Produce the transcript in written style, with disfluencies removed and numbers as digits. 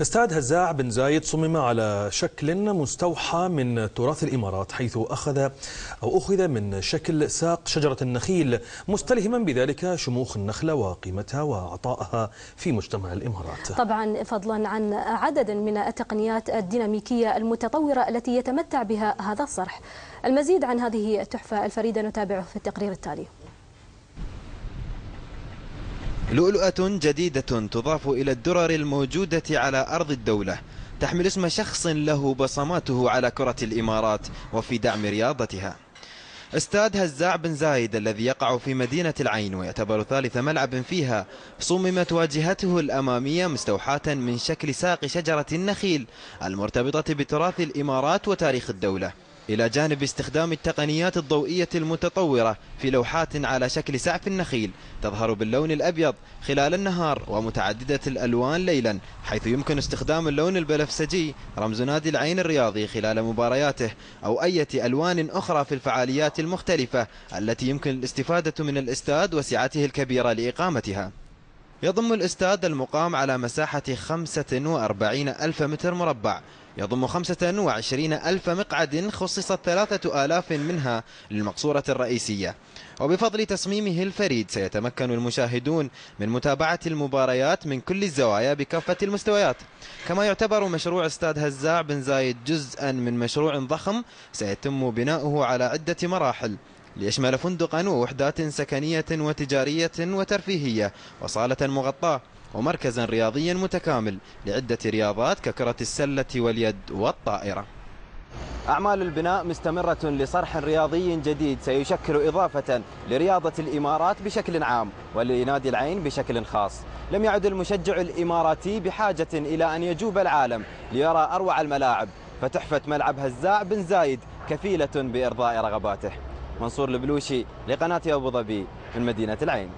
استاد هزاع بن زايد صمم على شكل مستوحى من تراث الإمارات، حيث أخذ من شكل ساق شجرة النخيل، مستلهما بذلك شموخ النخلة وقيمتها وعطائها في مجتمع الإمارات. طبعا فضلا عن عدد من التقنيات الديناميكية المتطورة التي يتمتع بها هذا الصرح. المزيد عن هذه التحفة الفريدة نتابعه في التقرير التالي. لؤلؤة جديدة تضاف إلى الدرر الموجودة على أرض الدولة، تحمل اسم شخص له بصماته على كرة الإمارات وفي دعم رياضتها. استاد هزاع بن زايد الذي يقع في مدينة العين ويعتبر ثالث ملعب فيها، صممت واجهته الأمامية مستوحاة من شكل ساق شجرة النخيل المرتبطة بتراث الإمارات وتاريخ الدولة، إلى جانب استخدام التقنيات الضوئية المتطورة في لوحات على شكل سعف النخيل تظهر باللون الأبيض خلال النهار ومتعددة الألوان ليلا، حيث يمكن استخدام اللون البنفسجي رمز نادي العين الرياضي خلال مبارياته، أو أي ألوان أخرى في الفعاليات المختلفة التي يمكن الاستفادة من الاستاد وسعته الكبيرة لإقامتها. يضم الاستاد المقام على مساحة 45 ألف متر مربع، يضم 25 ألف مقعد، خصصت 3000 منها للمقصورة الرئيسية، وبفضل تصميمه الفريد سيتمكن المشاهدون من متابعة المباريات من كل الزوايا بكافة المستويات. كما يعتبر مشروع استاد هزاع بن زايد جزءا من مشروع ضخم سيتم بناؤه على عدة مراحل، ليشمل فندقا ووحدات سكنية وتجارية وترفيهية وصالة مغطاة ومركزا رياضيا متكامل لعدة رياضات ككرة السلة واليد والطائرة. أعمال البناء مستمرة لصرح رياضي جديد سيشكل إضافة لرياضة الإمارات بشكل عام ولنادي العين بشكل خاص. لم يعد المشجع الإماراتي بحاجة إلى أن يجوب العالم ليرى أروع الملاعب، فتحفة ملعب هزاع بن زايد كفيلة بإرضاء رغباته. منصور البلوشي لقناة أبو ظبي من مدينة العين.